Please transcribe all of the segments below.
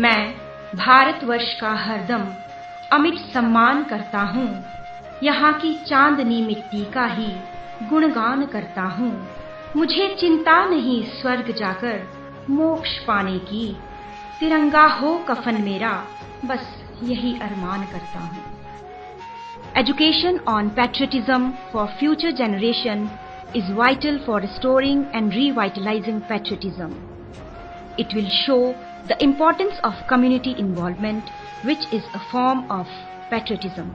मैं भारतवर्ष का हरदम अमिट सम्मान करता हूँ, यहाँ की चांदनी मिट्टी का ही गुणगान करता हूँ। मुझे चिंता नहीं स्वर्ग जाकर मोक्ष पाने की, तिरंगा हो कफन मेरा, बस यही अरमान करता हूँ। Education on patriotism for future generation is vital for restoring and revitalizing patriotism. It will show the importance of community involvement, which is a form of patriotism.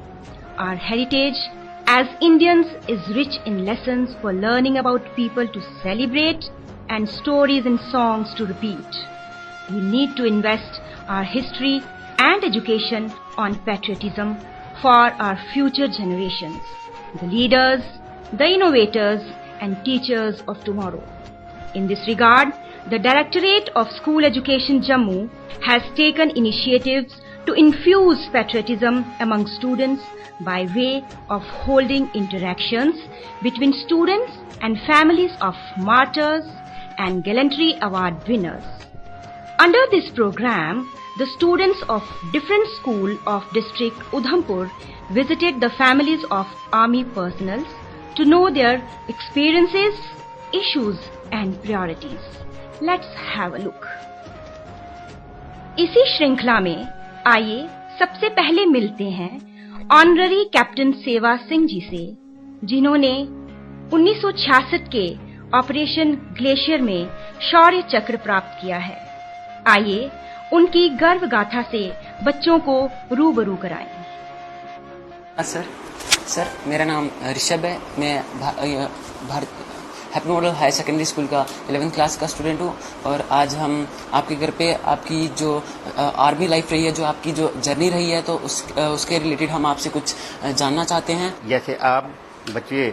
Our heritage as Indians is rich in lessons for learning about people to celebrate and stories and songs to repeat. We need to invest our history and education on patriotism for our future generations, the leaders, the innovators and teachers of tomorrow. In this regard, the Directorate of School Education Jammu has taken initiatives to infuse patriotism among students by way of holding interactions between students and families of martyrs and gallantry award winners. Under this program, the students of different schools of district Udhampur visited the families of army personnel to know their experiences, issues and priorities. Let's have a look. इसी श्रृंखला में आइए सबसे पहले मिलते हैं honorary captain सेवा सिंह जी से, जिन्होंने 1966 के ऑपरेशन ग्लेशियर में शौर्य चक्र प्राप्त किया है। आइए उनकी गर्व गाथा से बच्चों को रूबरू कराएं। सर मेरा नाम ऋषभ है। मैं Bharat happy model higher secondary school का 11th क्लास का स्टूडेंट हूँ और आज हम आपके घर पे आपकी जो आर्मी लाइफ रही है, जो आपकी जो जर्नी रही है, तो उसके रिलेटेड हम आपसे कुछ जानना चाहते हैं। जैसे आप बच्चे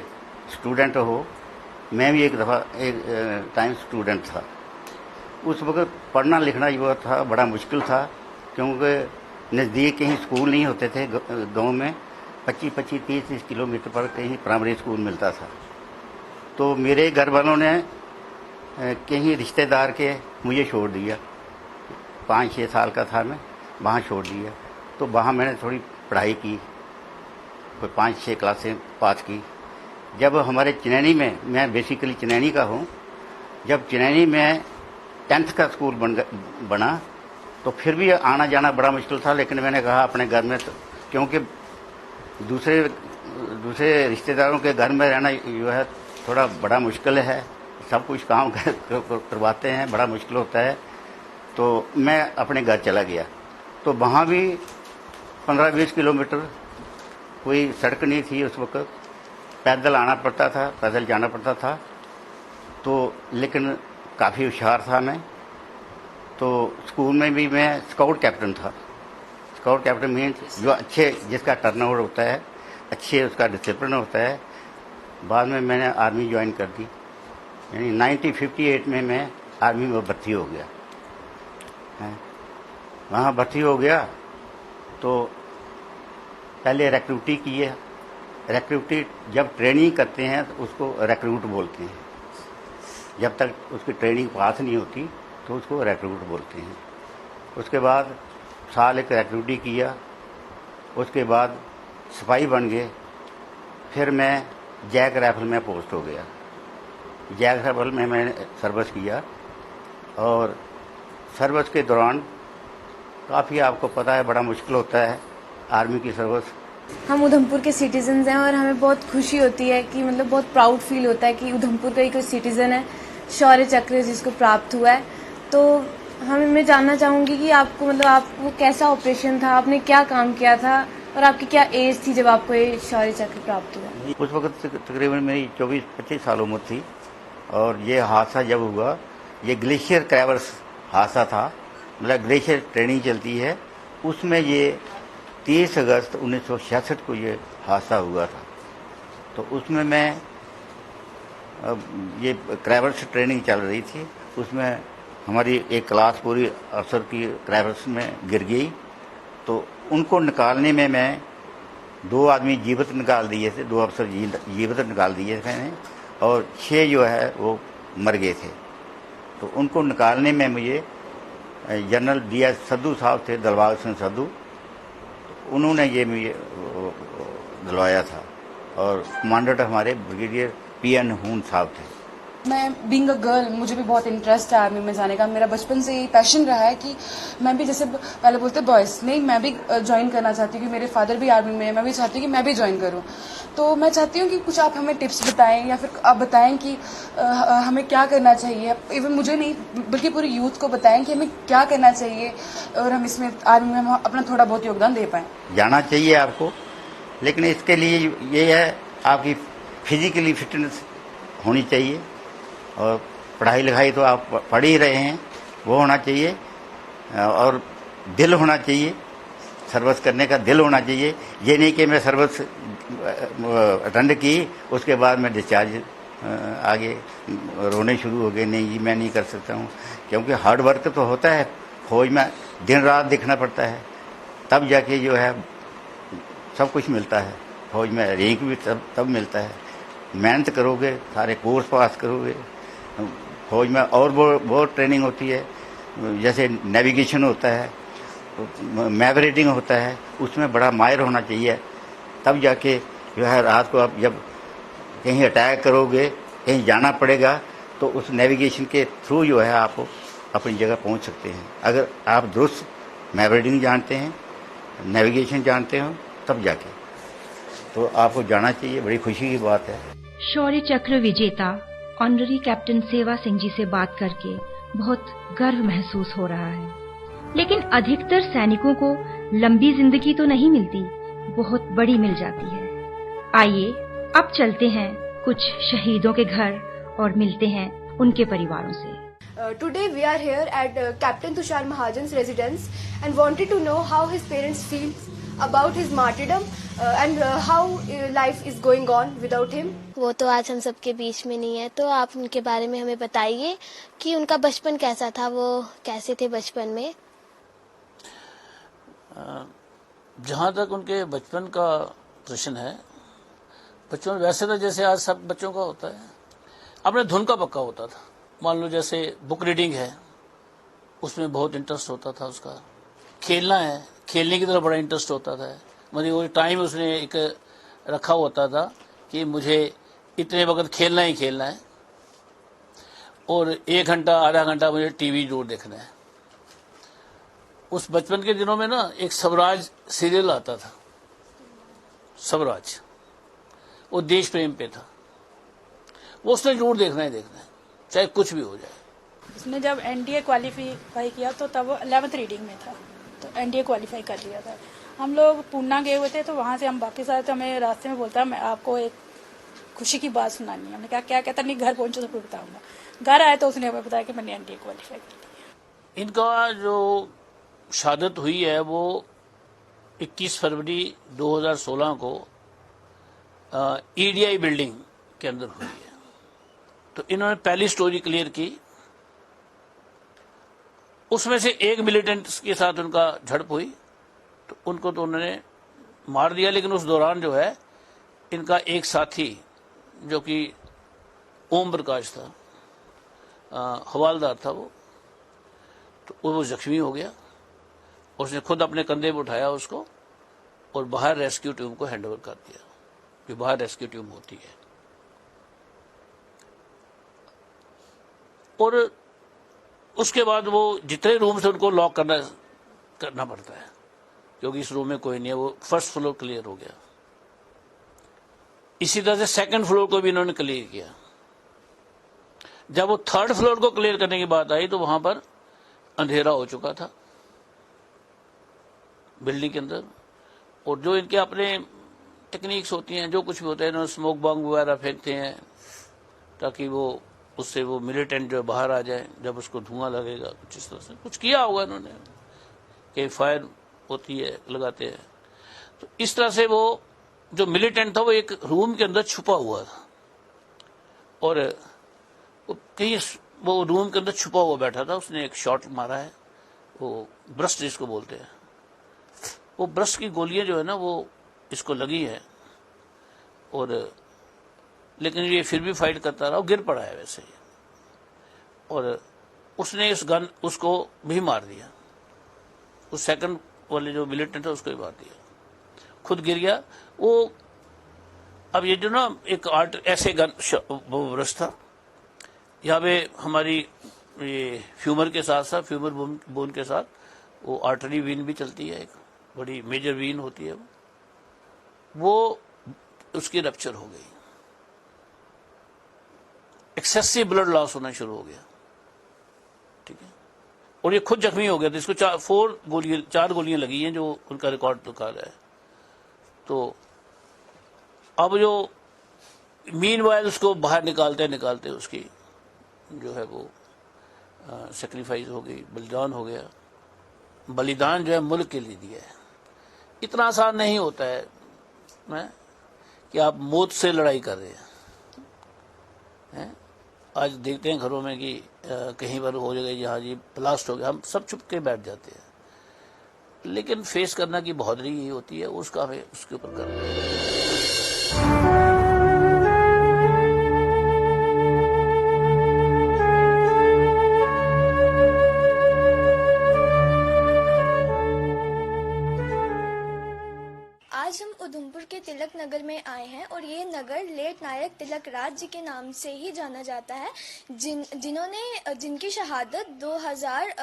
स्टूडेंट हो, मैं भी एक दफ़ा एक टाइम स्टूडेंट था। उस वक्त पढ़ना लिखना जो था बड़ा मुश्किल था, क्योंकि नज़दीक कहीं स्कूल नहीं होते थे। गांव में 25-25, 30-30 किलोमीटर पर कहीं प्राइमरी स्कूल मिलता था। तो मेरे घर वालों ने कहीं रिश्तेदार के मुझे छोड़ दिया। 5-6 साल का था मैं, वहाँ छोड़ दिया। तो वहाँ मैंने थोड़ी पढ़ाई की, कोई 5-6 क्लासें पास की। जब हमारे चिनैनी में, मैं बेसिकली चिनैनी का हूँ, जब चिनैनी में 10th का स्कूल बना तो फिर भी आना जाना बड़ा मुश्किल था। लेकिन मैंने कहा अपने घर में, क्योंकि दूसरे रिश्तेदारों के घर में रहना जो है थोड़ा बड़ा मुश्किल है, सब कुछ काम करवाते हैं, बड़ा मुश्किल होता है। तो मैं अपने घर चला गया। तो वहाँ भी 15-20 किलोमीटर, कोई सड़क नहीं थी उस वक्त, पैदल आना पड़ता था, पैदल जाना पड़ता था। तो लेकिन काफ़ी होशियार था मैं। तो स्कूल में भी मैं स्काउट कैप्टन था। स्काउट कैप्टन मीन्स जो अच्छे, जिसका टर्नओवर होता है, अच्छे उसका डिसिप्लिन होता है। बाद में मैंने आर्मी ज्वाइन कर दी, यानी 1958 में मैं आर्मी में भर्ती हो गया। वहाँ भर्ती हो गया तो पहले रिक्रूटी किए। रिक्रूटी जब ट्रेनिंग करते हैं तो उसको रिक्रूट बोलते हैं। जब तक उसकी ट्रेनिंग पास नहीं होती तो उसको रिक्रूट बोलते हैं। उसके बाद साल एक रिक्रूटी किया, उसके बाद सिपाही बन गए। फिर मैं जैक राइफल में पोस्ट हो गया। जैक राइफल में मैंने सर्विस किया और सर्विस के दौरान काफ़ी, आपको पता है, बड़ा मुश्किल होता है आर्मी की सर्विस। हम उधमपुर के सिटीजन्स हैं और हमें बहुत खुशी होती है कि मतलब बहुत प्राउड फील होता है कि उधमपुर का ही कोई सिटीजन है, शौर्य चक्र जिसको प्राप्त हुआ है। तो मैं जानना चाहूँगी कि आपको मतलब आपको कैसा ऑपरेशन था, आपने क्या काम किया था और आपकी क्या एज थी जब आपको ये शौर्य चक्र प्राप्त हुआ? उस वक्त तकरीबन मेरी 24-25 साल उम्र थी और ये हादसा जब हुआ, ये ग्लेशियर क्रैवर्स हादसा था। मतलब ग्लेशियर ट्रेनिंग चलती है, उसमें ये 30 अगस्त 1966 को ये हादसा हुआ था। तो उसमें मैं, ये क्रैवर्स ट्रेनिंग चल रही थी, उसमें हमारी एक क्लास पूरी अफसर की क्रैवर्स में गिर गई। तो उनको निकालने में मैं 2 आदमी जीवित निकाल दिए थे, 2 अफसर जीवित निकाल दिए थे मैंने, और 6 जो है वो मर गए थे। तो उनको निकालने में मुझे जनरल DS सद्धू साहब थे, दिलबाग सिंह सद्धू, उन्होंने ये मुझे दिलवाया था। और कमांडेंट हमारे ब्रिगेडियर PN हून साहब थे। मैं बीइंग अ गर्ल, मुझे भी बहुत इंटरेस्ट है आर्मी में जाने का। मेरा बचपन से ही पैशन रहा है कि मैं भी, जैसे पहले बोलते बॉयज़, नहीं मैं भी ज्वाइन करना चाहती हूँ, कि मेरे फादर भी आर्मी में है, मैं भी चाहती हूँ कि मैं भी ज्वाइन करूँ। तो मैं चाहती हूँ कि कुछ आप हमें टिप्स बताएं, या फिर आप बताएं कि हमें क्या करना चाहिए। इवन मुझे नहीं, बल्कि पूरी यूथ को बताएं कि हमें क्या करना चाहिए और हम इसमें आर्मी में हम अपना थोड़ा बहुत योगदान दे पाएँ। जाना चाहिए आपको, लेकिन इसके लिए ये है आपकी फिजिकली फिटनेस होनी चाहिए, और पढ़ाई लिखाई तो आप पढ़ ही रहे हैं, वो होना चाहिए, और दिल होना चाहिए, सर्विस करने का दिल होना चाहिए। ये नहीं कि मैं सर्विस अटेंड की उसके बाद मैं डिस्चार्ज आगे रोने शुरू हो गए, नहीं जी मैं नहीं कर सकता हूँ। क्योंकि हार्ड वर्क तो होता है, फौज में दिन रात देखना पड़ता है, तब जाके जो है सब कुछ मिलता है। फौज में रैंक भी तब मिलता है, मेहनत करोगे, सारे कोर्स पास करोगे। फौज में और बहुत ट्रेनिंग होती है, जैसे नेविगेशन होता है, मैप रीडिंग होता है, उसमें बड़ा माहिर होना चाहिए। तब जाके जो है रात को आप जब कहीं अटैक करोगे, कहीं जाना पड़ेगा, तो उस नेविगेशन के थ्रू जो है आप अपनी जगह पहुंच सकते हैं। अगर आप दुरुस्त मैप रीडिंग जानते हैं, नेविगेशन जानते हो, तब जाके तो आपको जाना चाहिए। बड़ी खुशी की बात है। शौर्य चक्र विजेता ऑनररी कैप्टन सेवा सिंह जी से बात करके बहुत गर्व महसूस हो रहा है। लेकिन अधिकतर सैनिकों को लंबी जिंदगी तो नहीं मिलती, बहुत बड़ी मिल जाती है। आइए अब चलते हैं कुछ शहीदों के घर और मिलते हैं उनके परिवारों से। Today we are here at Captain Tushar Mahajan's residence and wanted to know how his parents feel about his martyrdom and how life is going on without him. वो तो आज हम सबके बीच में नहीं है, तो आप उनके बारे में हमें बताइए कि उनका बचपन कैसा था, वो कैसे थे बचपन में। जहाँ तक उनके बचपन का प्रश्न है, बचपन वैसे तो जैसे आज सब बच्चों का होता है, अपने धुन का पक्का होता था। मान लो जैसे बुक रीडिंग है, उसमें बहुत इंटरेस्ट होता था उसका। खेलना है, खेलने की तरफ बड़ा इंटरेस्ट होता था। मतलब वो टाइम उसने एक रखा होता था कि मुझे इतने वक्त खेलना ही खेलना है, और 1 घंटा आधा घंटा मुझे टीवी जरूर देखना है। उस बचपन के दिनों में ना एक स्वराज सीरियल आता था, स्वराज, वो देश प्रेम पे था, वो उसने जरूर देखना ही देखना है, चाहे कुछ भी हो जाए। उसने जब NDA क्वालिफाई किया तो तब वो 11th रीडिंग में था, तो NDA क्वालिफाई कर लिया था। हम लोग पूना गए हुए थे, तो वहाँ से हम वापस आए तो हमें रास्ते में बोलता मैं आपको एक खुशी की बात सुनानी है। हमने कहा क्या? कहता नहीं घर पहुंचो तो बताऊंगा। घर आए तो उसने हमें बताया कि मैंने NDA क्वालिफाई कर लिया। इनका जो शहादत हुई है वो 21 फरवरी 2016 को EDI बिल्डिंग के अंदर हुई है। तो इन्होंने पहली स्टोरी क्लियर की, उसमें से एक मिलिटेंट के साथ उनका झड़प हुई, तो उनको तो उन्होंने मार दिया। लेकिन उस दौरान जो है इनका एक साथी जो कि ओम प्रकाश था, हवालदार था वो, तो वो जख्मी हो गया। उसने खुद अपने कंधे पर उठाया उसको और बाहर रेस्क्यू टीम को हैंडओवर कर दिया, कि बाहर रेस्क्यू टीम होती है। और उसके बाद वो जितने रूम से उनको लॉक करना पड़ता है, क्योंकि इस रूम में कोई नहीं है। वो फर्स्ट फ्लोर क्लियर हो गया। इसी तरह से सेकंड फ्लोर को भी इन्होंने क्लियर किया। जब वो थर्ड फ्लोर को क्लियर करने की बात आई तो वहां पर अंधेरा हो चुका था बिल्डिंग के अंदर। और जो इनके अपने टेक्निक्स होती हैं, जो कुछ भी होता है, इन्होंने स्मोक बॉम्ब वगैरह फेंकते हैं ताकि वो उससे वो मिलिटेंट जो बाहर आ जाए, जब उसको धुआं लगेगा। कुछ इस तरह से कुछ किया होगा इन्होंने, कि फायर होती है लगाते हैं। तो इस तरह से वो जो मिलिटेंट था वो एक रूम के अंदर छुपा हुआ था, और कहीं वो रूम के अंदर छुपा हुआ बैठा था। उसने एक शॉट मारा है, वो ब्रस्ट जिसको बोलते हैं, वो ब्रस्ट की गोलियां जो है ना वो इसको लगी है, और लेकिन ये फिर भी फाइट करता रहा, वो गिर पड़ा है वैसे ही। और उसने इस गन उसको भी मार दिया, उस सेकंड वाले जो मिलिटेंट था उसको भी मार दिया, खुद गिर गया वो। अब ये जो ना एक आर्ट ऐसे गन वो ब्रश था, यहाँ पे हमारी ये फ्यूमर के साथ साथ फ्यूमर बोन के साथ वो आर्टरी वीन भी चलती है, एक बड़ी मेजर वीन होती है, वो उसकी रप्चर हो गई, एक्सेसिव ब्लड लॉस होना शुरू हो गया, ठीक है। और ये खुद जख्मी हो गया था, इसको 4 गोलियां लगी हैं जो उनका रिकॉर्ड दिखा रहा है। तो अब जो मीनवाइल उसको बाहर निकालते उसकी जो है वो सेक्रीफाइस हो गई, बलिदान हो गया। बलिदान जो है मुल्क के लिए दिया है। इतना आसान नहीं होता है कि आप मौत से लड़ाई कर रहे हैं। आज देखते हैं घरों में कि कहीं पर हो जाएगा जहाँ जी ब्लास्ट हो गया, हम सब चुप के बैठ जाते हैं, लेकिन फेस करना की बहादुरी ही होती है, उसका हमें उसके ऊपर करना है। आज हम उधमपुर के तिलक नगर में आए हैं और ये नगर लेट नायक तिलक राज जी के नाम से ही जाना जाता है, जिनकी शहादत 2000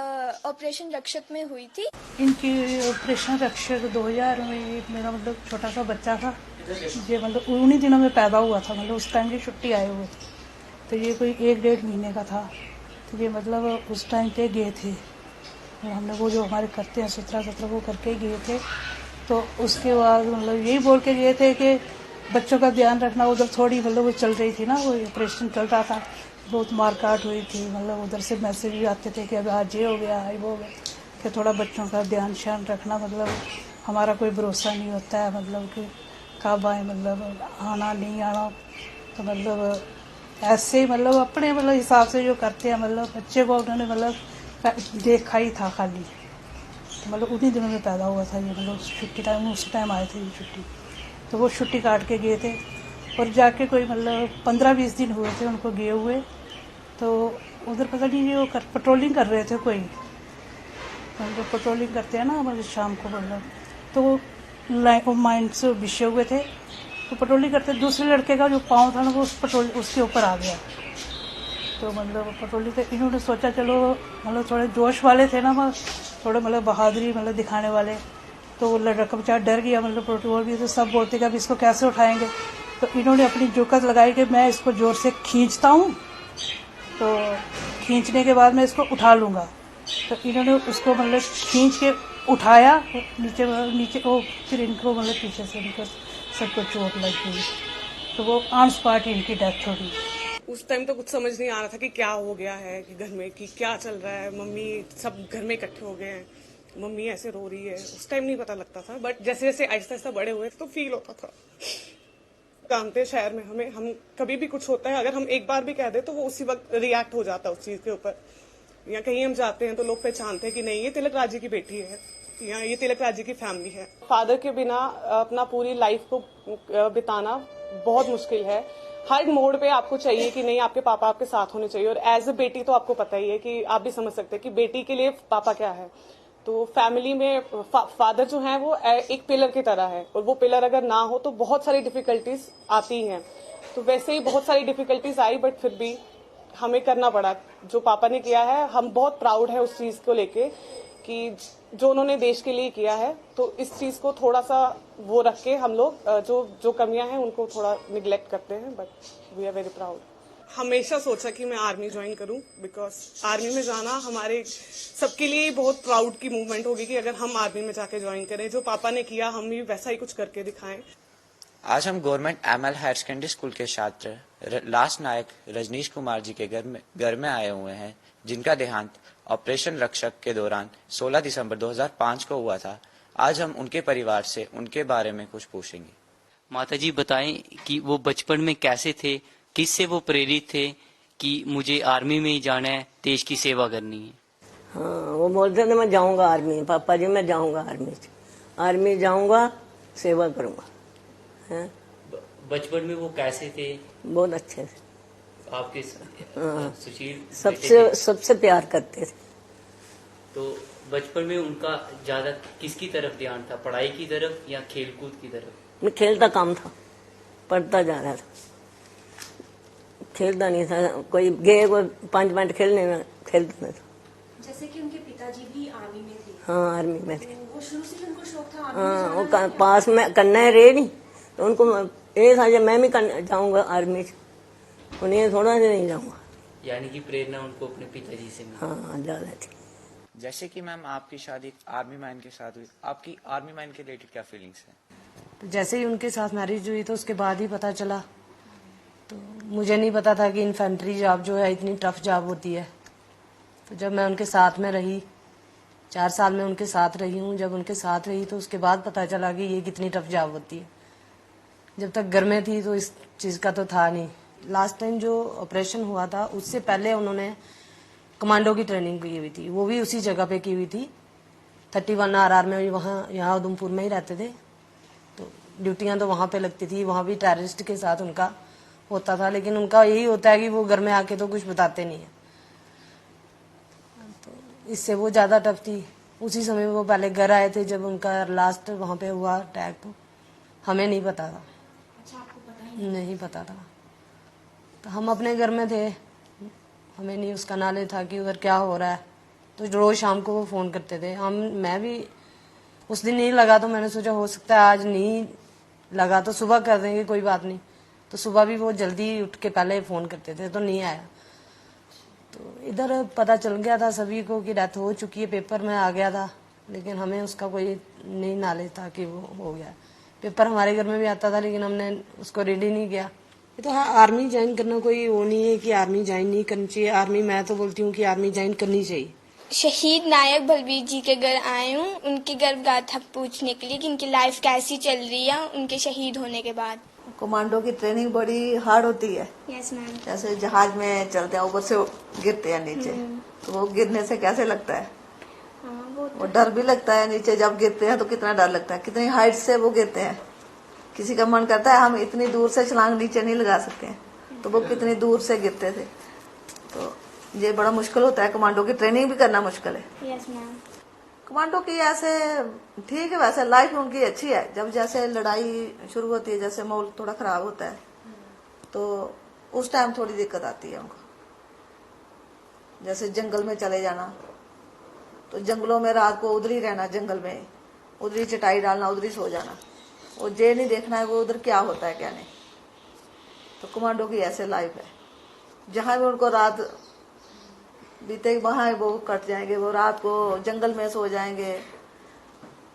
ऑपरेशन रक्षक में हुई थी। इनकी ऑपरेशन रक्षक 2000 में मेरा मतलब छोटा सा बच्चा था, ये मतलब उन्हीं दिनों में पैदा हुआ था, मतलब उस टाइम की छुट्टी आए हुए थे, तो ये कोई 1-1.5 महीने का था। तो ये मतलब उस टाइम पे गए थे, हमने वो जो हमारे करते हैं सुथरा वो करके गए थे। तो उसके बाद मतलब यही बोल के गए थे कि बच्चों का ध्यान रखना। उधर थोड़ी मतलब वो चल रही थी ना, वो ऑपरेशन चल रहा था, बहुत मारकाट हुई थी, मतलब उधर से मैसेज भी आते थे कि अब आज ये हो गया, वो हो गया, कि थोड़ा बच्चों का ध्यान श्यान रखना। मतलब हमारा कोई भरोसा नहीं होता है, मतलब कि कब आए, मतलब आना नहीं आना। तो मतलब ऐसे ही मतलब अपने मतलब हिसाब से जो करते हैं, मतलब बच्चे को उन्होंने मतलब देखा ही था खाली, तो मतलब उन्हीं दिनों में पैदा हुआ था ये, मतलब छुट्टी टाइम उस टाइम आए थे ये छुट्टी। तो वो छुट्टी काट के गए थे और जाके कोई मतलब 15-20 दिन हुए थे उनको गए हुए। तो उधर पता नहीं वो पेट्रोलिंग कर रहे थे, कोई मतलब पेट्रोलिंग करते हैं ना मतलब शाम को, मतलब तो वो माइंड से बिछे हुए थे। तो पेट्रोलिंग करते दूसरे लड़के का जो पाँव था ना वो उसके ऊपर आ गया। तो मतलब पेट्रोलिंग तो इन्होंने सोचा चलो मतलब थोड़े जोश वाले थे ना, थोड़े मतलब बहादुरी मतलब दिखाने वाले, तो वो लड़का बेचारा डर गया, मतलब पेट्रोल भी तो सब बोलते कि अब इसको कैसे उठाएंगे। तो इन्होंने अपनी जुकत लगाई कि मैं इसको जोर से खींचता हूँ, तो खींचने के बाद मैं इसको उठा लूँगा। तो इन्होंने उसको मतलब खींच के उठाया नीचे वो, फिर इनको मतलब पीछे से इनको सबको चोट लग गई, तो वो ऑन स्पॉट इनकी डेथ हो गई। उस टाइम तो कुछ समझ नहीं आ रहा था कि क्या हो गया है, कि घर में कि क्या चल रहा है, मम्मी सब घर में इकट्ठे हो गए हैं, मम्मी ऐसे रो रही है। उस टाइम नहीं पता लगता था, बट जैसे जैसे आहिस्ता आहिस्ता बड़े हुए तो फील होता था। जानते शहर में हम कभी भी कुछ होता है, अगर हम एक बार भी कह दे तो वो उसी वक्त रिएक्ट हो जाता है उस चीज के ऊपर। या कहीं हम जाते हैं तो लोग पहचानते हैं कि नहीं ये तिलक राज जी की बेटी है, या ये तिलक राज जी की फैमिली है। फादर के बिना अपना पूरी लाइफ को बिताना बहुत मुश्किल है। हर मोड़ पे आपको चाहिए कि नहीं आपके पापा आपके साथ होने चाहिए। और एज अ बेटी तो आपको पता ही है कि आप भी समझ सकते हैं कि बेटी के लिए पापा क्या है। तो फैमिली में फादर जो है वो एक पिलर की तरह है, और वो पिलर अगर ना हो तो बहुत सारी डिफिकल्टीज आती हैं। तो वैसे ही बहुत सारी डिफिकल्टीज आई, बट फिर भी हमें करना पड़ा। जो पापा ने किया है हम बहुत प्राउड है उस चीज को लेके कि जो उन्होंने देश के लिए किया है। तो इस चीज को थोड़ा सा वो रख के हम लोग जो कमियां हैं उनको थोड़ा निग्लेक्ट करते हैं, but we are very proud. हमेशा सोचा कि मैं आर्मी ज्वाइन करूं, बिकॉज आर्मी में जाना हमारे सबके लिए बहुत प्राउड की मूवमेंट होगी कि अगर हम आर्मी में जाके ज्वाइन करें। जो पापा ने किया हम भी वैसा ही कुछ करके दिखाएं। आज हम government ML higher secondary school के छात्र लास्ट नायक रजनीश कुमार जी के घर में आए हुए हैं, जिनका देहांत ऑपरेशन रक्षक के दौरान 16 दिसंबर 2005 को हुआ था। आज हम उनके परिवार से उनके बारे में कुछ पूछेंगे। माता जी बताएं कि वो बचपन में कैसे थे, किससे वो प्रेरित थे कि मुझे आर्मी में ही जाना है, देश की सेवा करनी है। हाँ, वो बोलते थे मैं जाऊंगा आर्मी, पापा जी मैं जाऊंगा आर्मी जाऊंगा, सेवा करूंगा। बचपन में वो कैसे थे? बहुत अच्छे थे। आपके हाँ। सुशील सबसे प्यार करते थे। तो बचपन में उनका ज्यादा किसकी तरफ ध्यान था, पढ़ाई की तरफ या खेलकूद की तरफ? मैं खेलता कम था, पढ़ता जा रहा था, खेलता नहीं था। कोई 5 मिनट खेलने में खेलता था। जैसे कि उनके पिताजी भी आर्मी में थे। हाँ, आर्मी में थे। तो वो शुरू से उनको शौक था आर्मी हाँ, में वो जाना? पास में करना है रे नहीं, तो उनको ये था जब मैं भी जाऊंगा आर्मी से, उन्हें थोड़ा से नहीं जाऊंगा। यानी कि प्रेरणा उनको अपने पिताजी से मिली। हाँ, ज्यादा थी। जैसे कि मैम आपकी शादी आर्मी मैन के साथ हुई, आपकी आर्मी मैन के रिलेटेड क्या फीलिंग्स हैं? तो जैसे ही उनके साथ मैरिज हुई तो उसके बाद ही पता चला। तो मुझे नहीं पता था कि इन्फेंट्री जॉब जो है इतनी टफ जॉब होती है। तो जब मैं उनके साथ में रही, 4 साल में उनके साथ रही हूँ, जब उनके साथ रही तो उसके बाद पता चला कि ये कितनी टफ जॉब होती है। जब तक घर में थी तो इस चीज़ का तो था नहीं। लास्ट टाइम जो ऑपरेशन हुआ था उससे पहले उन्होंने कमांडो की ट्रेनिंग की हुई थी, वो भी उसी जगह पे की हुई थी 31 RR में। वहाँ यहाँ उधमपुर में ही रहते थे, तो ड्यूटियाँ तो वहाँ पे लगती थी। वहाँ भी टेररिस्ट के साथ उनका होता था, लेकिन उनका यही होता है कि वो घर में आके तो कुछ बताते नहीं है, तो इससे वो ज़्यादा टफ थी। उसी समय वो पहले घर आए थे जब उनका लास्ट वहाँ पे हुआ अटैक, तो हमें नहीं पता था। अच्छा, आपको पता ही नहीं पता था, तो हम अपने घर में थे, हमें नहीं उसका नॉलेज था कि उधर क्या हो रहा है। तो रोज शाम को वो फ़ोन करते थे। मैं भी उस दिन नहीं लगा, तो मैंने सोचा हो सकता है आज नहीं लगा तो सुबह कर देंगे, कोई बात नहीं। तो सुबह भी वो जल्दी उठ के पहले फ़ोन करते थे, तो नहीं आया। तो इधर पता चल गया था सभी को कि डेथ हो चुकी है, पेपर में आ गया था, लेकिन हमें उसका कोई नहीं नॉलेज था कि वो हो गया। पेपर हमारे घर में भी आता था, लेकिन हमने उसको रीड ही नहीं किया। ये तो हाँ, आर्मी ज्वाइन करना कोई वो नहीं है कि आर्मी ज्वाइन नहीं करनी चाहिए। आर्मी, मैं तो बोलती हूँ कि आर्मी ज्वाइन करनी चाहिए। शहीद नायक बलबीर जी के घर आए हूँ उनकी गर्भ गाथा पूछने के लिए कि उनकी लाइफ कैसी चल रही है उनके शहीद होने के बाद। कमांडो की ट्रेनिंग बड़ी हार्ड होती है। Yes ma'am. जैसे जहाज में चलते हैं, ऊपर से गिरते हैं नीचे, तो वो गिरने से कैसे लगता है? वो डर भी लगता है। नीचे जब गिरते हैं तो कितना डर लगता है, कितनी हाइट से वो गिरते हैं। किसी का मन करता है हम इतनी दूर से छलांग नीचे नहीं लगा सकते हैं, तो वो कितनी दूर से गिरते थे। तो ये बड़ा मुश्किल होता है, कमांडो की ट्रेनिंग भी करना मुश्किल है। Yes ma'am. कमांडो की ऐसे ठीक है, वैसे लाइफ उनकी अच्छी है। जब जैसे लड़ाई शुरू होती है, जैसे माहौल थोड़ा खराब होता है, तो उस टाइम थोड़ी दिक्कत आती है उनको। जैसे जंगल में चले जाना, तो जंगलों में रात को उधर ही रहना, जंगल में उधर ही चटाई डालना, उधर ही सो जाना। वो ये नहीं देखना है वो उधर क्या होता है क्या नहीं। तो कमांडो की ऐसे लाइफ है, जहां भी उनको रात बीते वहां वो कट जाएंगे। वो रात को जंगल में सो जाएंगे,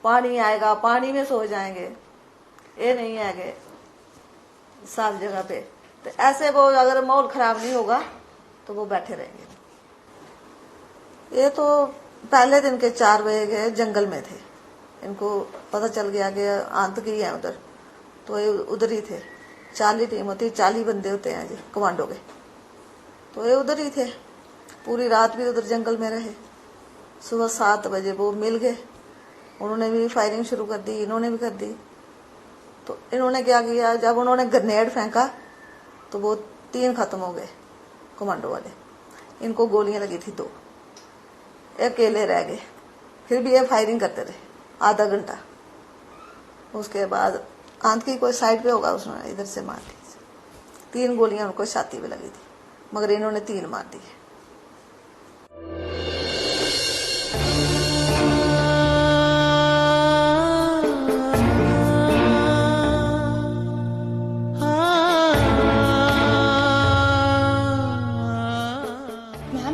पानी आएगा पानी में सो जाएंगे, ये नहीं आएंगे साफ जगह पे। तो ऐसे वो अगर माहौल खराब नहीं होगा तो वो बैठे रहेंगे। ये तो पहले दिन के 4 बजे गए, जंगल में थे। इनको पता चल गया कि आतंकी है उधर, तो ये उधर ही थे। 40 टीम होती, 40 बंदे होते हैं जी कमांडो के, तो ये उधर ही थे। पूरी रात भी उधर जंगल में रहे। सुबह 7 बजे वो मिल गए, उन्होंने भी फायरिंग शुरू कर दी, इन्होंने भी कर दी। तो इन्होंने क्या किया, जब उन्होंने ग्रेनेड फेंका तो वो 3 खत्म हो गए कमांडो वाले। इनको गोलियां लगी थी 2, अकेले रह गए। फिर भी ये फायरिंग करते रहे आधा घंटा। उसके बाद आतंकी कोई साइड पे होगा, उसने इधर से मार दी। 3 गोलियां उनको छाती पे लगी थी, मगर इन्होंने 3 मार दी।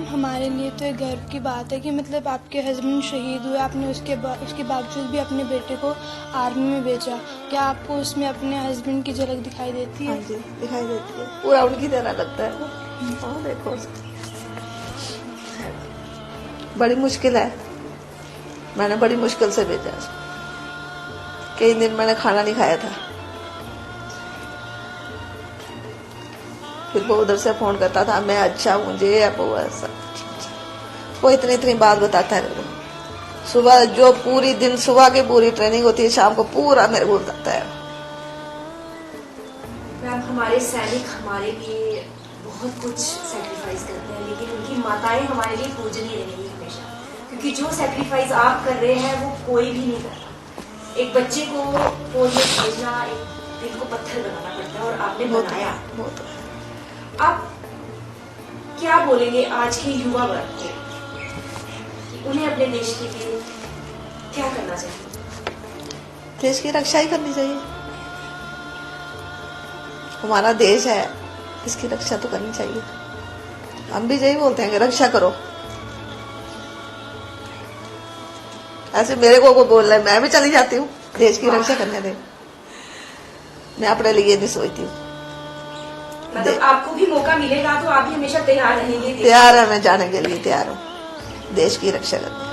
हमारे लिए तो एक गर्व की बात है कि मतलब आपके हस्बैंड शहीद हुए, आपने उसके बावजूद भी अपने बेटे को आर्मी में भेजा। क्या आपको उसमें अपने हस्बैंड की झलक दिखाई देती है? हाँ जी, दिखाई देती है, पूरा उनकी तरह लगता है। और देखो बड़ी मुश्किल है, मैंने बड़ी मुश्किल से भेजा। कई दिन मैंने खाना नहीं खाया था। फिर वो उधर से फोन करता था, मैं अच्छा हूँ, ये है वो ऐसा। वो इतनी बात बताता है मेरे को। सुबह जो पूरी दिन सुबह की पूरी ट्रेनिंग होती है, शाम को पूरा मेरे को बताता है। मैम, हमारे सैनिक हमारे लिए बहुत कुछ सेक्रीफाइस करते हैं, लेकिन उनकी माताएं हमारे लिए पूजनीय रहेंगी हमेशा, क्योंकि जो सेक्रीफाइस आप कर रहे हैं वो कोई भी नहीं करता। एक बच्चे को पोलियो भेजना एक दिल को पत्थर बनाना पड़ता है, और आपने बनाया। आप क्या बोलेंगे आज के युवा वर्ग को, उन्हें अपने देश के लिए क्या करना चाहिए? देश की रक्षा ही करनी चाहिए। हमारा देश है, इसकी रक्षा तो करनी चाहिए। हम भी यही बोलते हैं कि रक्षा करो। ऐसे मेरे को बोल रहा है, मैं भी चली जाती हूँ, देश की रक्षा करने दे। मैं अपने लिए नहीं सोचती हूँ। मतलब आपको भी मौका मिलेगा तो आप भी हमेशा तैयार रहेंगे? तैयार है, मैं जाने के लिए तैयार हूँ, देश की रक्षा करने।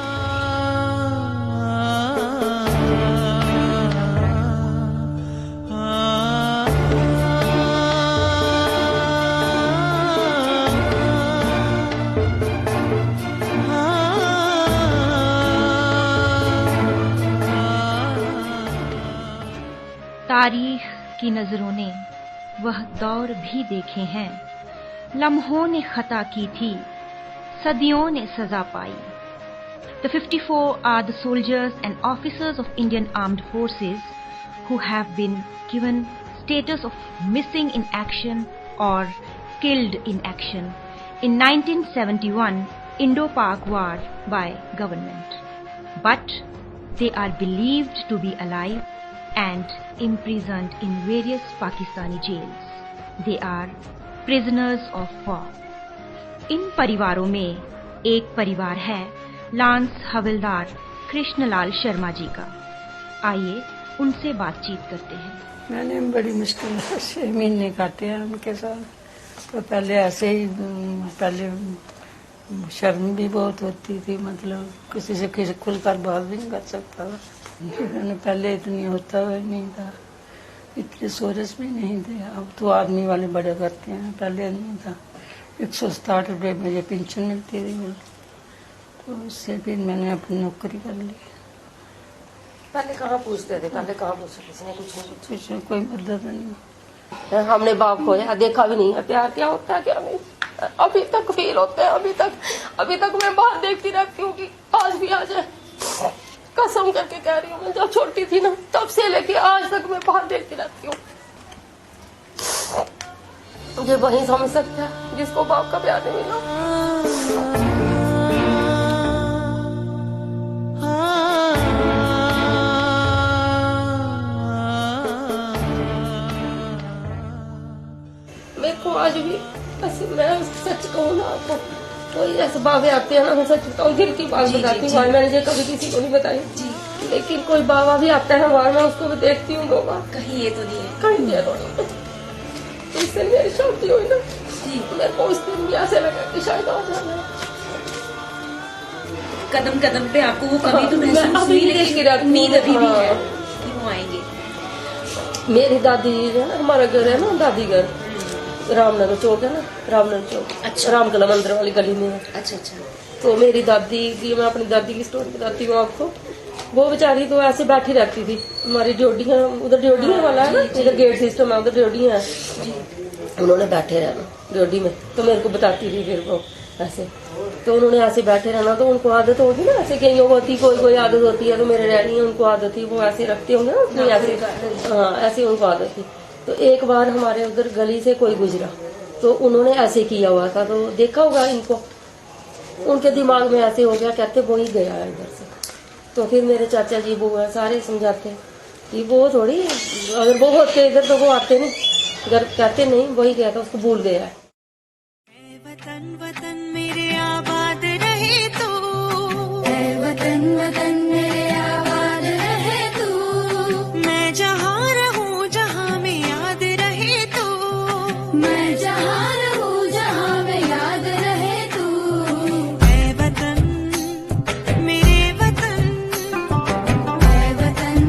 तारीख की नजरों ने वह दौर भी देखे हैं, लम्हों ने खता की थी, सदियों ने सजा पाई। The 54 are the soldiers and officers of Indian Armed Forces who have been given status of missing in action or killed in action in 1971 Indo-Pak War by government. But they are believed to be alive and imprisoned in various Pakistani jails. They are prisoners of war. इन परिवारों में एक परिवार है lance हवलदार कृष्णलाल शर्मा जी का। आइए उनसे बातचीत करते हैं। मैंने बड़ी मुश्किल से 6 महीने काटे हैं उनके साथ। तो पहले ऐसे ही, पहले शर्म भी बहुत होती थी, मतलब किसी से खुलकर बात भी नहीं कर सकता था। पहले इतनी होता ही नहीं था, इतने सोरस भी नहीं थे। अब तो आदमी वाले बड़े करते हैं, पहले नहीं था। 167 रुपये मुझे पेंशन मिलती थी, तो उससे फिर मैंने अपनी नौकरी कर ली। पहले कहाँ पूछते थे, पहले कहाँ पूछते, किसी ने कुछ नहीं पूछा, कोई मदद नहीं। हमने बाप खोया, देखा भी नहीं है प्यार क्या होता है क्या नहीं। अभी तक फील होते हैं, अभी तक मैं बाहर देखती रहती हूँ कि आज भी आ जाए। कसम करके कह रही हूँ, मैं जब छोटी थी ना तब से लेके आज तक मैं बाहर देखती रहती हूँ। ये वही समझ सकता है जिसको बाप का प्यार नहीं मिला। मेरे को आज भी ऐसे, मैं सच कहूँ ना आपको, कोई ऐसे बाबे आते हैं ना, मैं सच बताऊँ, दिल की बात बताती हूँ। मैंने ये कभी किसी को नहीं बताई, लेकिन कोई बाबा भी आता है बाहर, मैं उसको भी देखती हूँ 2 बार। कहीं ये तो नहीं है, कहीं ये तो नहीं। इससे मेरी शादी हुई ना, मेरे को उस दिन भी ऐसे लगा कि शायद आ जाना है। कदम कदम पे आपको वो कमी तो महसूस हुई, लेकिन उम्मीद अभी भी है कि वो आएंगे। मेरी दादी है ना, हमारा घर है ना, दादी घर रामनगर चौक है ना, रामनगर चौक। अच्छा। रामकला मंदिर वाली गली में है। अच्छा अच्छा। तो मेरी दादी की, मैं अपनी दादी की स्टोरी बताती हूँ आपको। वो बेचारी तो ऐसे बैठी रहती थी, हमारी ड्योडियाँ, उधर ड्योडियाँ वाला है ना, इधर गेट सिस्टम है, उधर ड्योडियाँ है। उन्होंने बैठे रहना ड्योडी में, तो मेरे को बताती थी फिर वो ऐसे। तो उन्होंने ऐसे बैठे रहना, तो उनको आदत होगी ना, ऐसे कईयों को होती, कोई आदत होती है। तो मेरे डैडी है, उनको आदत थी, वो ऐसे रखते होंगे ना ऐसे, हाँ ऐसे उनको आदत थी। तो एक बार हमारे उधर गली से कोई गुजरा, तो उन्होंने ऐसे किया हुआ था, तो देखा होगा इनको, उनके दिमाग में ऐसे हो गया, कहते वो ही गया है इधर से। तो फिर मेरे चाचा जी वो सारे समझाते कि वो थोड़ी, अगर वो होते इधर तो वो आते नहीं, अगर कहते नहीं वही गया था, उसको भूल गया है। वतन वतन मेरे आबाद रहे तू, वतन वतन मेरे आबाद रहे तू। मैं जहाँ रहूँ जहाँ में याद रहे तू, मैं जहाँ रहूँ जहाँ में याद रहे तू। ऐ वतन मेरे वतन, ऐ वतन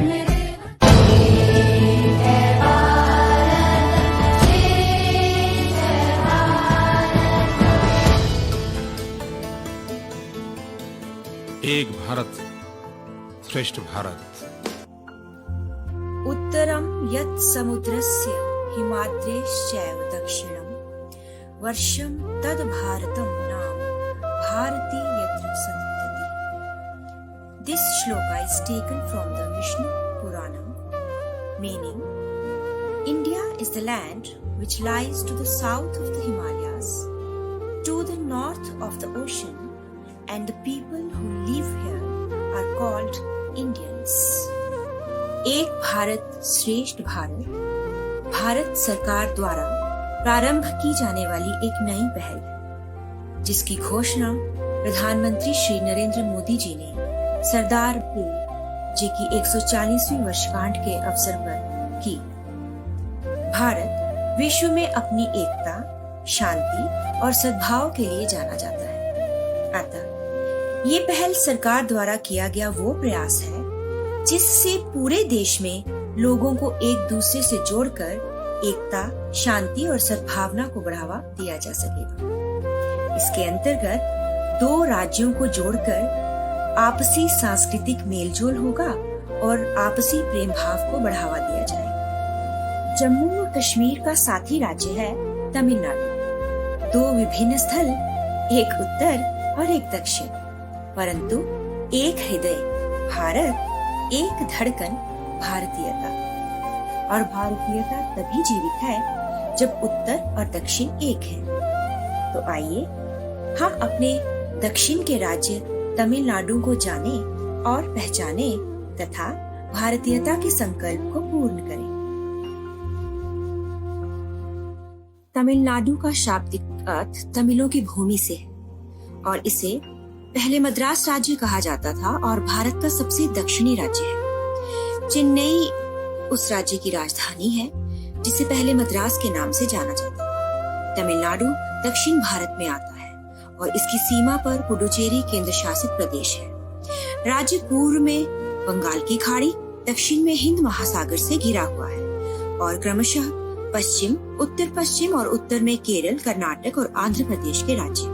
मेरे एक भारत श्रेष्ठ भारत। उत्तरं यत् समुद्रस्य हिमाद्रेश्चैव दक्षिणं वर्षम तद भारतम नाम भारती यत्र संतति. This shloka is taken from the Vishnu Puranam, meaning India is the land which lies to the south of the Himalayas, to the north of the ocean, and the people who live here are called Indians. एक भारत श्रेष्ठ भारत भारत सरकार द्वारा प्रारंभ की जाने वाली एक नई पहल है, जिसकी घोषणा प्रधानमंत्री श्री नरेंद्र मोदी जी ने सरदार पटेल जी की 140वीं वर्षगांठ के अवसर पर की. भारत विश्व में अपनी एकता, शांति और सद्भाव के लिए जाना जाता है. अतः ये पहल सरकार द्वारा किया गया वो प्रयास है जिससे पूरे देश में लोगों को एक दूसरे से जोड़कर एकता, शांति और सद्भावना को बढ़ावा दिया जा सकेगा. इसके अंतर्गत 2 राज्यों को जोड़कर आपसी सांस्कृतिक मेलजोल होगा और आपसी प्रेम भाव को बढ़ावा दिया जाएगा. जम्मू और कश्मीर का साथी राज्य है तमिलनाडु. 2 विभिन्न स्थल, एक उत्तर और एक दक्षिण, परंतु एक हृदय भारत, एक धड़कन भारतीयता. और भारतीयता तभी जीवित है जब उत्तर और दक्षिण एक है. तो आइए हम अपने दक्षिण के राज्य तमिलनाडु को जाने और पहचाने तथा भारतीयता के संकल्प को पूर्ण करें. तमिलनाडु का शाब्दिक अर्थ तमिलों की भूमि से है और इसे पहले मद्रास राज्य कहा जाता था और भारत का सबसे दक्षिणी राज्य है. चेन्नई उस राज्य की राजधानी है जिसे पहले मद्रास के नाम से जाना जाता था. तमिलनाडु दक्षिण भारत में आता है और इसकी सीमा पर पुडुचेरी केंद्र शासित प्रदेश है. राज्य पूर्व में बंगाल की खाड़ी, दक्षिण में हिंद महासागर से घिरा हुआ है और क्रमशः पश्चिम, उत्तर पश्चिम और उत्तर में केरल, कर्नाटक और आंध्र प्रदेश के राज्य.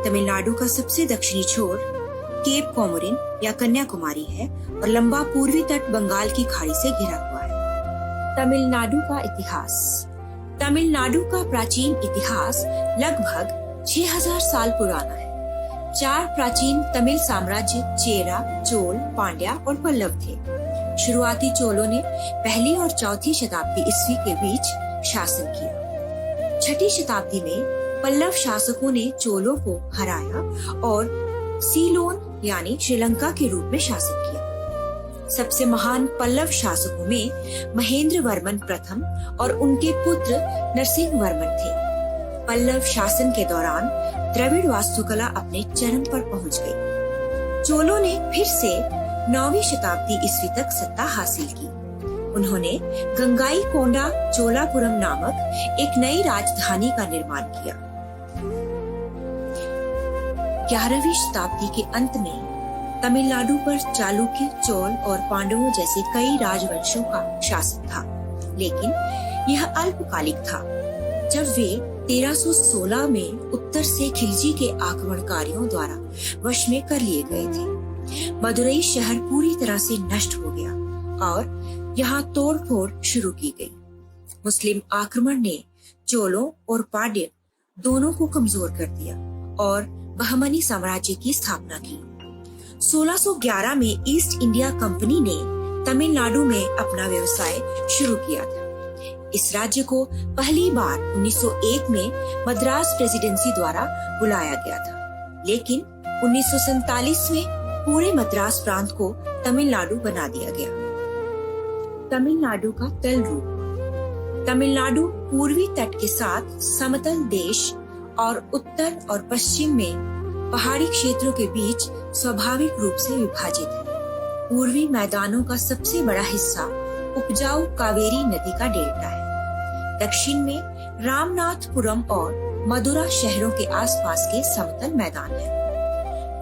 तमिलनाडु का सबसे दक्षिणी छोर केप कोमोरिन या कन्याकुमारी है और लंबा पूर्वी तट बंगाल की खाड़ी से घिरा हुआ है. तमिलनाडु का इतिहास. तमिलनाडु का प्राचीन इतिहास लगभग 6000 साल पुराना है. 4 प्राचीन तमिल साम्राज्य चेरा, चोल, पांड्या और पल्लव थे. शुरुआती चोलों ने 1ली और 4थी शताब्दी ईस्वी के बीच शासन किया. 6ठी शताब्दी में पल्लव शासकों ने चोलों को हराया और सीलोन यानी श्रीलंका के रूप में शासन किया. सबसे महान पल्लव शासकों में महेंद्र वर्मन प्रथम और उनके पुत्र नरसिंह वर्मन थे. पल्लव शासन के दौरान द्रविड़ वास्तुकला अपने चरम पर पहुंच गई. चोलों ने फिर से 9वीं शताब्दी ईस्वी तक सत्ता हासिल की. उन्होंने गंगाई कोंडा चोलापुरम नामक एक नई राजधानी का निर्माण किया. 11वीं शताब्दी के अंत में तमिलनाडु पर चालुक्य, चोल और पांडवों जैसे कई राजवंशों का शासन था, लेकिन यह अल्पकालिक था. जब वे 1316 में उत्तर से खिलजी के आक्रमणकारियों द्वारा वश में कर लिए गए थे. मदुरई शहर पूरी तरह से नष्ट हो गया और यहाँ तोड़फोड़ शुरू की गई. मुस्लिम आक्रमण ने चोलों और पांड्य दोनों को कमजोर कर दिया और बहमनी साम्राज्य की स्थापना की. 1611 में ईस्ट इंडिया कंपनी ने तमिलनाडु में अपना व्यवसाय शुरू किया था. इस राज्य को पहली बार 1901 में मद्रास प्रेसिडेंसी द्वारा बुलाया गया था, लेकिन 1947 में पूरे मद्रास प्रांत को तमिलनाडु बना दिया गया. तमिलनाडु का तल रूप. तमिलनाडु पूर्वी तट के साथ समतल देश और उत्तर और पश्चिम में पहाड़ी क्षेत्रों के बीच स्वाभाविक रूप से विभाजित है. पूर्वी मैदानों का सबसे बड़ा हिस्सा उपजाऊ कावेरी नदी का डेल्टा है. दक्षिण में रामनाथपुरम और मदुरा शहरों के आसपास के समतल मैदान है.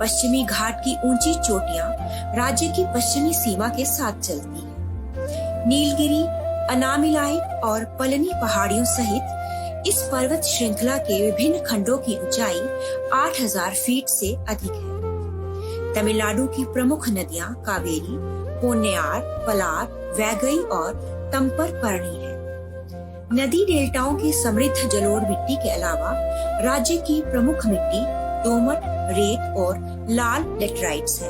पश्चिमी घाट की ऊंची चोटियां राज्य की पश्चिमी सीमा के साथ चलती हैं. नीलगिरी, अनामिलाई और पलनी पहाड़ियों सहित इस पर्वत श्रृंखला के विभिन्न खंडों की ऊंचाई 8000 फीट से अधिक है. तमिलनाडु की प्रमुख नदियां कावेरी, पोन्नयार, पलार, वैगई और तम्पर पर्णी है. नदी डेल्टाओं की समृद्ध जलोढ़ मिट्टी के अलावा राज्य की प्रमुख मिट्टी दोमट, रेत और लाल लेटराइट्स है।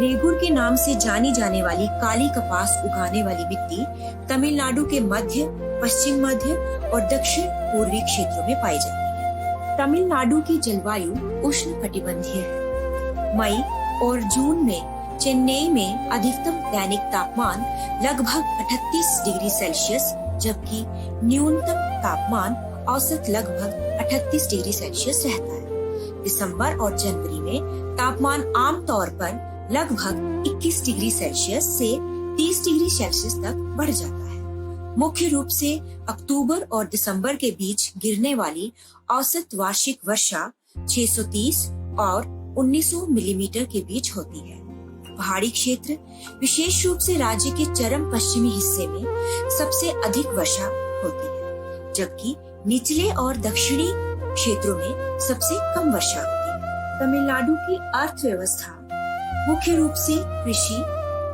रेगुर के नाम से जानी जाने वाली काली कपास उगाने वाली मिट्टी तमिलनाडु के मध्य, पश्चिम मध्य और दक्षिण पूर्वी क्षेत्रों में पाई जाती है। तमिलनाडु की जलवायु उष्णकटिबंधीय है। मई और जून में चेन्नई में अधिकतम दैनिक तापमान लगभग 38 डिग्री सेल्सियस जबकि न्यूनतम तापमान औसत लगभग 38 डिग्री सेल्सियस रहता है। दिसंबर और जनवरी में तापमान आमतौर पर लगभग 21 डिग्री सेल्सियस से 30 डिग्री सेल्सियस तक बढ़ जाता है। मुख्य रूप से अक्टूबर और दिसंबर के बीच गिरने वाली औसत वार्षिक वर्षा 630 और 1900 मिलीमीटर के बीच होती है। पहाड़ी क्षेत्र विशेष रूप से राज्य के चरम पश्चिमी हिस्से में सबसे अधिक वर्षा होती है, जबकि निचले और दक्षिणी क्षेत्रों में सबसे कम वर्षा होती है। तमिलनाडु की अर्थव्यवस्था मुख्य रूप से कृषि,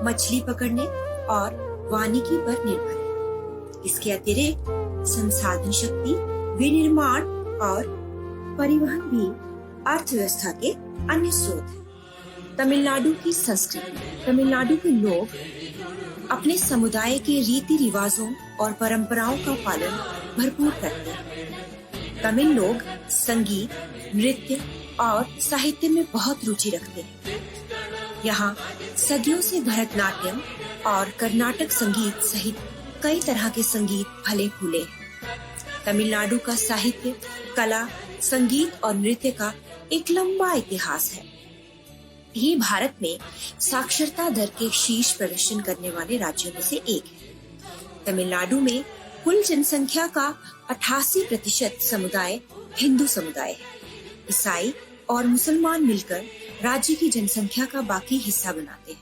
मछली पकड़ने और वानिकी पर निर्भर है। इसके अतिरिक्त संसाधन शक्ति, विनिर्माण और परिवहन भी अर्थव्यवस्था के अन्य स्रोत हैं। तमिलनाडु की संस्कृति। तमिलनाडु के लोग अपने समुदाय के रीति रिवाजों और परंपराओं का पालन भरपूर करते हैं। तमिल लोग संगीत, नृत्य और साहित्य में बहुत रुचि रखते हैं। यहाँ सदियों से भरतनाट्यम और कर्नाटक संगीत सहित कई तरह के संगीत फले फूले हैं। तमिलनाडु का साहित्य, कला, संगीत और नृत्य का एक लंबा इतिहास है। ये भारत में साक्षरता दर के शीर्ष प्रदर्शन करने वाले राज्यों में से एक है। तमिलनाडु में कुल जनसंख्या का 88% समुदाय हिंदू समुदाय है। ईसाई और मुसलमान मिलकर राज्य की जनसंख्या का बाकी हिस्सा बनाते हैं।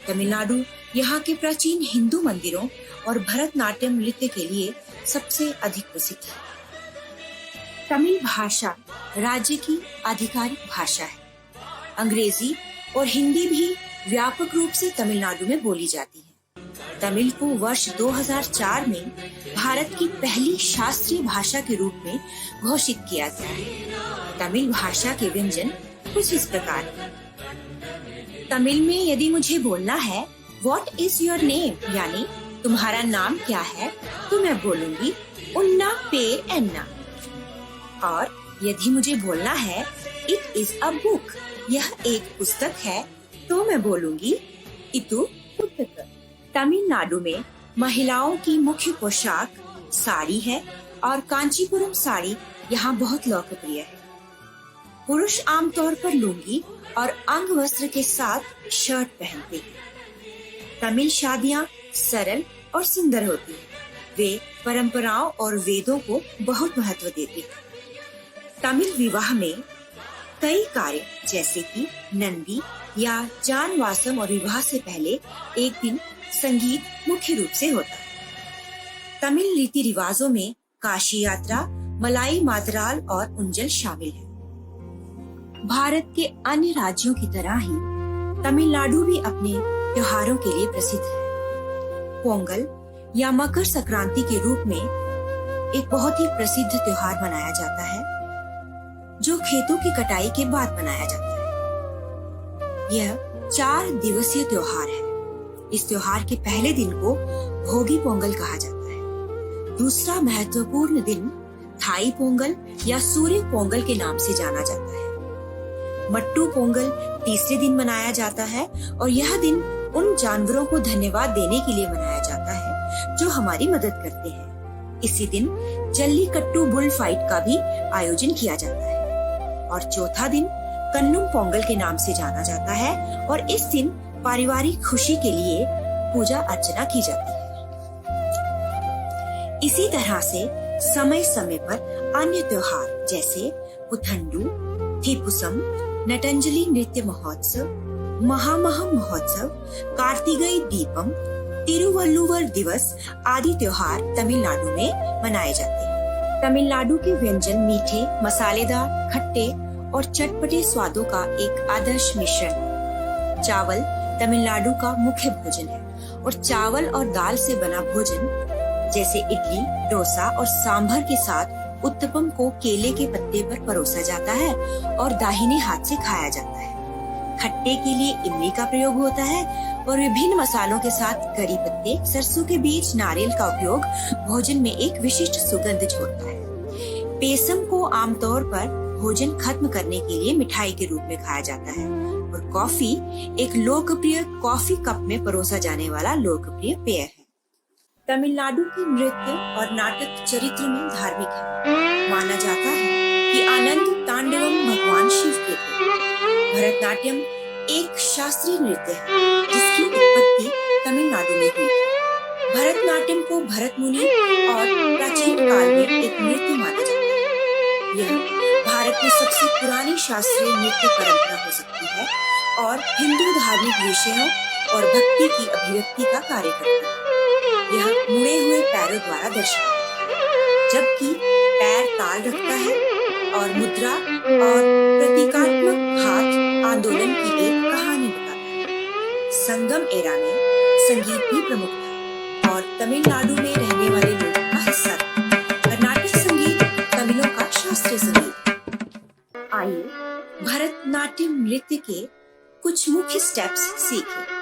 तमिलनाडु यहाँ के प्राचीन हिंदू मंदिरों और भरतनाट्यम नृत्य के लिए सबसे अधिक प्रसिद्ध है। तमिल भाषा राज्य की आधिकारिक भाषा है। अंग्रेजी और हिंदी भी व्यापक रूप से तमिलनाडु में बोली जाती है। तमिल को वर्ष 2004 में भारत की पहली शास्त्रीय भाषा के रूप में घोषित किया गया है। तमिल भाषा के व्यंजन कुछ इस प्रकार हैं। तमिल में यदि मुझे बोलना है What is your name यानी तुम्हारा नाम क्या है, तो मैं बोलूंगी उन्ना पेर एन्ना। और यदि मुझे बोलना है It is a book यह एक पुस्तक है, तो मैं बोलूंगी इतु पुस्तक। तमिलनाडु में महिलाओं की मुख्य पोशाक साड़ी है और कांचीपुरम साड़ी यहाँ बहुत लोकप्रिय है। पुरुष आमतौर पर लुंगी और अंग वस्त्र के साथ शर्ट पहनते हैं। तमिल शादियाँ सरल और सुंदर होती हैं। वे परंपराओं और वेदों को बहुत महत्व देते हैं। तमिल विवाह में कई कार्य जैसे कि नंदी या जानवासम और विवाह से पहले एक दिन संगीत मुख्य रूप से होता है। तमिल रीति रिवाजों में काशी यात्रा, मलाई मातराल और उंजल शामिल है। भारत के अन्य राज्यों की तरह ही तमिलनाडु भी अपने त्योहारों के लिए प्रसिद्ध है। पोंगल या मकर संक्रांति के रूप में एक बहुत ही प्रसिद्ध त्योहार मनाया जाता है, जो खेतों की कटाई के बाद मनाया जाता है। यह 4 दिवसीय त्योहार है। इस त्योहार के पहले दिन को भोगी पोंगल कहा जाता है। दूसरा महत्वपूर्ण दिन थाई पोंगल या सूर्य पोंगल के नाम से जाना जाता है। मट्टू पोंगल तीसरे दिन मनाया जाता है और यह दिन उन जानवरों को धन्यवाद देने के लिए मनाया जाता है जो हमारी मदद करते हैं। इसी दिन जल्लीकट्टू बुल फाइट का भी आयोजन किया जाता है। और चौथा दिन कन्नुम पोंगल के नाम से जाना जाता है और इस दिन पारिवारिक खुशी के लिए पूजा अर्चना की जाती है। इसी तरह से समय समय पर अन्य त्योहार जैसे पुथंडू, थीपुसम, नटंजलि नृत्य महोत्सव, महामहम महोत्सव, कार्तिकई दीपम, तिरुवल्लुवर दिवस आदि त्योहार तमिलनाडु में मनाए जाते हैं। तमिलनाडु के व्यंजन मीठे, मसालेदार, खट्टे और चटपटे स्वादों का एक आदर्श मिश्रण। चावल तमिलनाडु का मुख्य भोजन है और चावल और दाल से बना भोजन जैसे इडली, डोसा और सांभर के साथ उत्तपम को केले के पत्ते पर परोसा जाता है और दाहिने हाथ से खाया जाता है। खट्टे के लिए इमली का प्रयोग होता है और विभिन्न मसालों के साथ करी पत्ते, सरसों के बीज, नारियल का उपयोग भोजन में एक विशिष्ट सुगंध जोड़ता है। पेसम को आमतौर पर भोजन खत्म करने के लिए मिठाई के रूप में खाया जाता है और कॉफी एक लोकप्रिय कॉफी कप में परोसा जाने वाला लोकप्रिय पेय है। तमिलनाडु के नृत्य और नाटक चरित्र में धार्मिक है। माना जाता है कि आनंद तांडवम भगवान शिव के थे। भरतनाट्यम एक शास्त्रीय नृत्य है जिसकी उत्पत्ति तमिलनाडु में हुई थी। भरतनाट्यम को भरत मुनि और प्राचीन काल में एक नृत्य माना जाता है। यह भारत में सबसे पुरानी शास्त्रीय नृत्य परंपरा हो सकती है और हिंदू धार्मिक विषयों और भक्ति की अभिव्यक्ति का कार्य करता है। यह मुड़े हुए पैरों द्वारा दर्शाता है, जबकि पैर ताल रखता है और मुद्रा और प्रतीकात्मक हाथ आंदोलन की एक कहानी बताता है। संगम एरा में संगीत भी प्रमुख था और तमिलनाडु में रहने वाले लोगों का हिस्सा था। कर्नाटक संगीत तमिलों का शास्त्रीय संगीत। आइए भरतनाट्यम नृत्य के कुछ मुख्य स्टेप्स सीखें।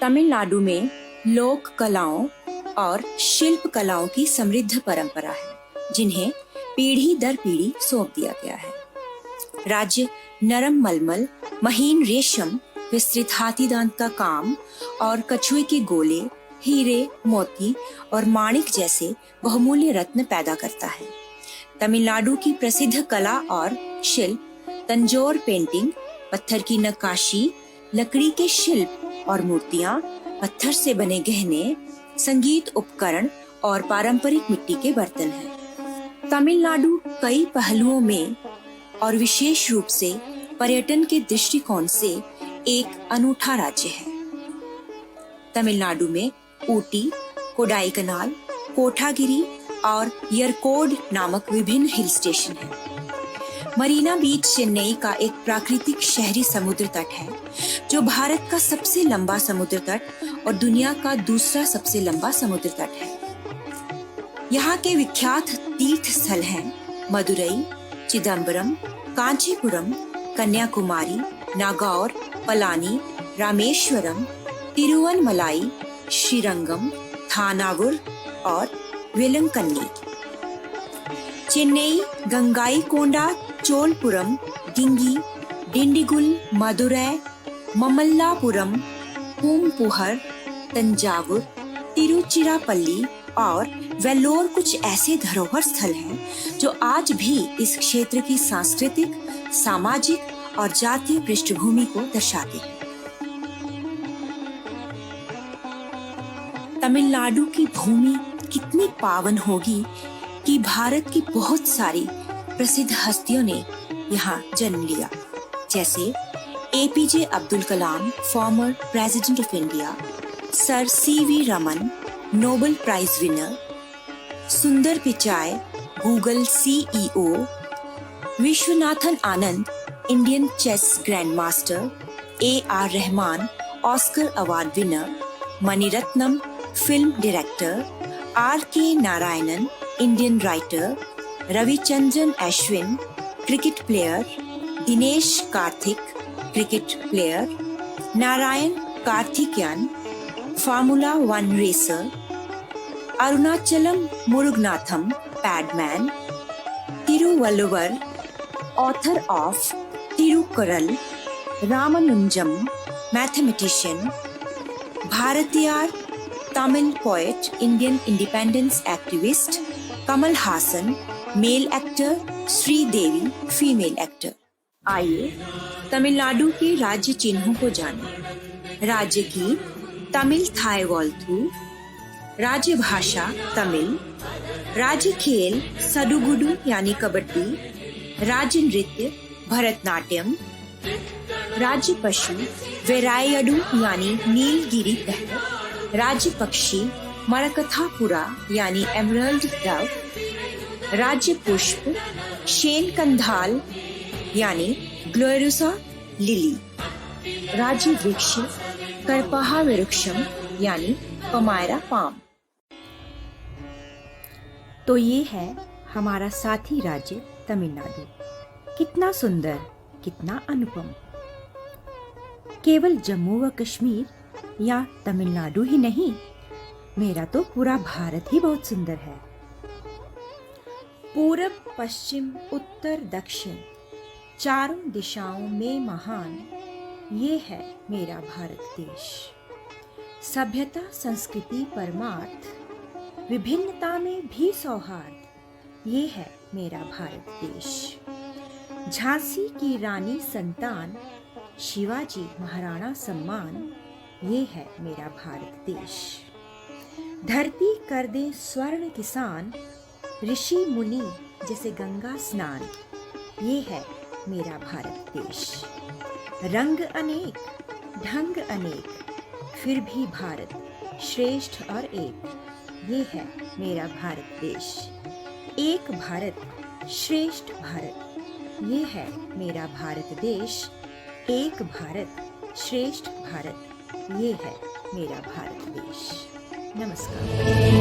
तमिलनाडु में लोक कलाओं और शिल्प कलाओं की समृद्ध परंपरा है, जिन्हें पीढ़ी दर पीढ़ी सौंप दिया गया है। राज्य नरम मलमल, महीन रेशम, विस्तृत हाथी दांत का काम और कछुए के गोले, हीरे, मोती और माणिक जैसे बहुमूल्य रत्न पैदा करता है। तमिलनाडु की प्रसिद्ध कला और शिल्प तंजौर पेंटिंग, पत्थर की नक्काशी, लकड़ी के शिल्प और मूर्तियां, पत्थर से बने गहने, संगीत उपकरण और पारंपरिक मिट्टी के बर्तन हैं। तमिलनाडु कई पहलुओं में और विशेष रूप से पर्यटन के दृष्टिकोण से एक अनूठा राज्य है। तमिलनाडु में ऊटी, कोडाईकनाल, कोठागिरी और यरकोड नामक विभिन्न हिल स्टेशन हैं। मरीना बीच चेन्नई का एक प्राकृतिक शहरी समुद्र तट है, जो भारत का सबसे लंबा समुद्र तट और दुनिया का दूसरा सबसे लंबा समुद्र तट है। यहाँ के विख्यात तीर्थ स्थल हैं मदुरई, चिदम्बरम, कांचीपुरम, कन्याकुमारी, नागौर, पलानी, रामेश्वरम, तिरुवनमलाई, श्रीरंगम, थानावुर और वेलंकन्नी। चेन्नई, गंगाईकोंडा, चोलपुरम, गिंगी, डिंडिगुल, मदुरै, ममल्लापुरम, पूमपुहर, तंजावुर, तिरुचिरापल्ली और वेल्लोर कुछ ऐसे धरोहर स्थल हैं जो आज भी इस क्षेत्र की सांस्कृतिक, सामाजिक और जातीय पृष्ठभूमि को दर्शाते हैं। तमिलनाडु की भूमि कितनी पावन होगी कि भारत की बहुत सारी प्रसिद्ध हस्तियों ने यहाँ जन्म लिया, जैसे APJ Abdul Kalam, former president of India, sir CV Raman, Nobel prize winner, Sundar Pichai, Google CEO, Viswanathan Anand, Indian chess grand master, AR Rahman, Oscar award winner, Maniratnam, film director, RK Narayanan, Indian writer, Ravichandran Ashwin, cricket player, Dinesh Karthik, cricket player, Narayan Karthikeyan, formula 1 racer, Arunachalam Muruganantham, Padman, Thiruvalluvar, author of Thirukkural, Ramanujan, mathematician, Bharathiyar, Tamil poet, Indian independence activist, Kamal Haasan, male actor, Sridevi, female actor. आइए तमिलनाडु के राज्य चिन्हों को जानें। राज्य की तमिल थाईवाल्थु, राज्य भाषा तमिल, राज्य खेल सडुगुडु यानी कबड्डी, राज्य नृत्य भरतनाट्यम, राज्य पशु वेरायडू यानी नीलगिरी बहर, राज्य पक्षी मरकथापुरा यानी एमरल्ड डव, राज्य पुष्प शेन कंधाल यानी ग्लोरुसा लिली, राज्य वृक्ष करपहा वृक्षम यानी पमायरा पाम। तो ये है हमारा साथी राज्य तमिलनाडु। कितना सुंदर, कितना अनुपम। केवल जम्मू व कश्मीर या तमिलनाडु ही नहीं, मेरा तो पूरा भारत ही बहुत सुंदर है। पूरब पश्चिम उत्तर दक्षिण चारों दिशाओं में महान, ये है मेरा भारत देश। सभ्यता संस्कृति परमार्थ, विभिन्नता में भी सौहार्द, ये है मेरा भारत देश। झांसी की रानी संतान, शिवाजी महाराणा सम्मान, ये है मेरा भारत देश। धरती कर दे स्वर्ण किसान, ऋषि मुनि जैसे गंगा स्नान, ये है मेरा भारत देश। रंग अनेक ढंग अनेक, फिर भी भारत श्रेष्ठ और एक, ये है मेरा भारत देश। एक भारत श्रेष्ठ भारत, ये है मेरा भारत देश। एक भारत श्रेष्ठ भारत, ये है मेरा भारत देश। नमस्कार।